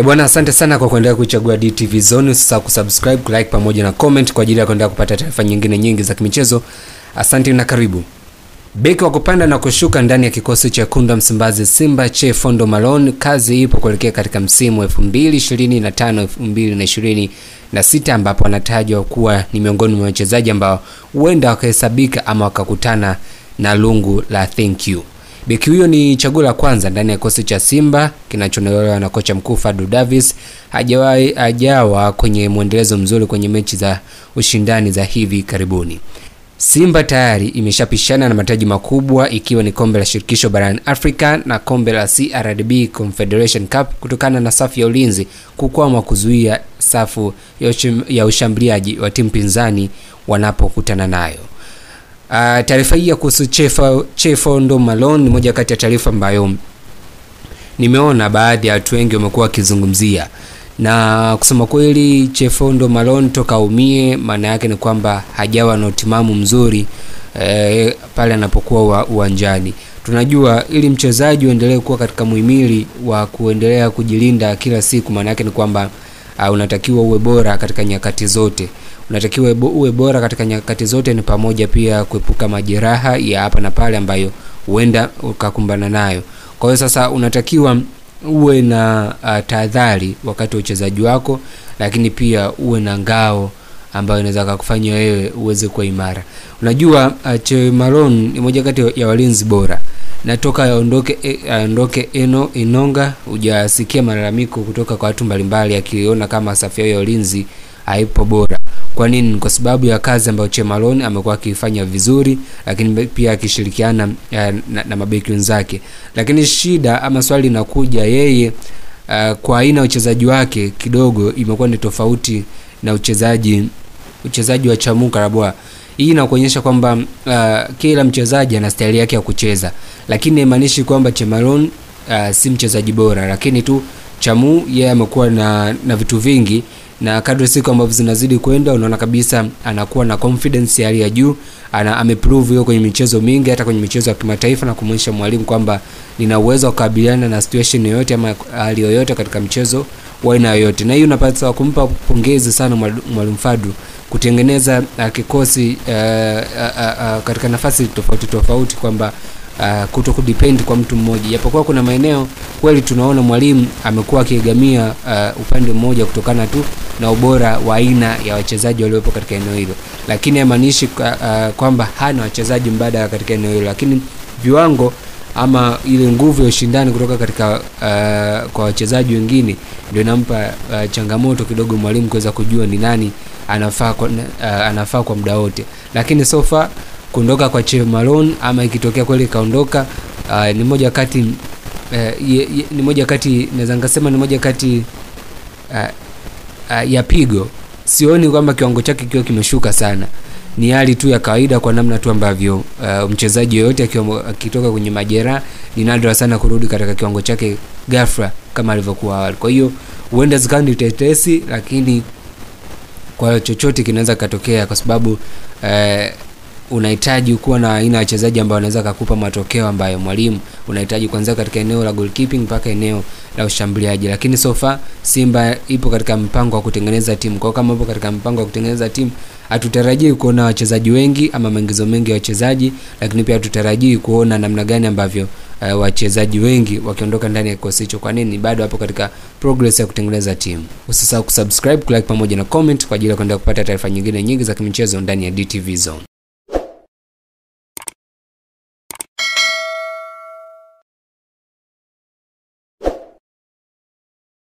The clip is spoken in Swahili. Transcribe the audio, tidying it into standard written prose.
Bwana, asante sana kwa kuendelea kuchagua DTV Zone. Usisahau kusubscribe, kulike pamoja na comment kwa ajili ya kuendelea kupata taarifa nyingine nyingi za kimichezo. Asante na karibu. Beki wa kupanda na kushuka ndani ya kikosi cha Kunda Msimbazi Simba Chefondo Malone, kazi ipo kuelekea katika msimu 2025-2026 ambapo anatajwa kuwa ni miongoni mwa wachezaji ambao huenda wakahesabika ama wakakutana na lungu la thank you. Beki huyo ni chaguo la kwanza ndani ya kikosi cha Simba kinachonolewa na kocha mkuu Fadlu Davis. Hajawa kwenye mwendelezo mzuri kwenye mechi za ushindani za hivi karibuni. Simba tayari imeshapishana na mataji makubwa ikiwa ni kombe la shirikisho barani Afrika na kombe la CRDB Confederation Cup kutokana na safu ya ulinzi kukwama kuzuia safu ya ushambuliaji wa timu pinzani wanapokutana nayo. Taarifa hii kuhusu Chefondo Malone ni moja kati ya taarifa ambayo nimeona baadhi ya watu wengi wamekuwa wakizungumzia. Na kusema kweli Chefondo Malone toka umie, maana yake ni kwamba hajawa na utimamu mzuri pale anapokuwa uwanjani. Tunajua ili mchezaji uendelee kuwa katika muhimili wa kuendelea kujilinda kila siku, maana yake ni kwamba unatakiwa uwe bora katika nyakati zote. Unatakiwa uwe bora katika nyakati zote ni pamoja pia kuepuka majeraha ya hapa na pale ambayo huenda ukakumbana nayo. Kwa hiyo sasa unatakiwa uwe na tahadhari wakati wa uchezaji wako, lakini pia uwe na ngao ambayo inaweza kukufanya wewe uweze kuwa imara. Unajua Malone ni moja kati ya walinzi bora. Natoka aondoke Inonga hujasikia malalamiko kutoka kwa watu mbalimbali akiona kama safu ya ulinzi haipo bora. Kwa nini? Kwa sababu ya kazi ambayo Malone amekuwa akifanya vizuri, lakini pia akishirikiana na mabeki wenzake. Lakini shida ama swali linakuja yeye kwa aina uchezaji wake kidogo imekuwa ni tofauti na uchezaji wa Chamuka Rabwa. Hii inakuonyesha kwamba kila mchezaji ana style yake ya kucheza, lakini haimaanishi kwamba Malone si mchezaji bora, lakini tu Chamu yeye amekuwa na vitu vingi, na kadri siku ambavyo zinazidi kwenda unaona kabisa anakuwa na confidence ya hali ya juu. Ameprove hiyo kwenye michezo mingi, hata kwenye michezo ya kimataifa, na kumwonyesha mwalimu kwamba nina uwezo wa kukabiliana na situation yoyote ama hali yoyote katika mchezo wa aina yoyote. Na hiyo unapaswa kumpa pongezi sana mwalimu Fadlu kutengeneza kikosi katika nafasi tofauti kwamba kuto kudepend kwa mtu mmoja. Japokuwa kuna maeneo kweli tunaona mwalimu amekuwa akiegamia upande mmoja kutokana tu na ubora wa aina ya wachezaji waliopo katika eneo hilo, lakini haimaanishi kwamba hana wachezaji mbadala katika eneo hilo. Lakini viwango ama ile nguvu ya ushindani kutoka katika kwa wachezaji wengine ndio inampa changamoto kidogo mwalimu kuweza kujua ni nani anafaa kwa muda wote. Lakini so far kuondoka kwa Malone ama ikitokea kweli kaondoka ni moja kati naweza ngasema ni moja kati ya pigo. Sioni kwamba kiwango chake kikiwa kimeshuka sana, ni hali tu ya kawaida kwa namna tu ambavyo mchezaji yote akitoka kwenye majeraha ni nadra sana kurudi katika kiwango chake ghafla kama alivyokuwa awali. Kwa hiyo huenda zikandi tetesi, lakini kwa chochote kinaweza katokea kwa sababu unahitaji kuwa na aina ya wachezaji ambao wanaweza kukupa matokeo ambayo mwalimu unahitaji kuanzia katika eneo la goalkeeping mpaka eneo la ushambuliaji. Lakini so far Simba ipo katika mpango wa kutengeneza timu. Kwa kama ipo katika mpango wa kutengeneza timu, hatutarajii kuona wachezaji wengi ama maingizo mengi ya wachezaji, lakini pia hatutarajii kuona namna gani ambavyo wachezaji wengi wakiondoka ndani ya kikosi hicho. Kwa nini? Bado hapo katika progress ya kutengeneza timu. Usisahau kusubscribe, like pamoja na comment kwa ajili ya kuendelea kupata taarifa nyingine nyingi za kimichezo ndani ya DTV Zone.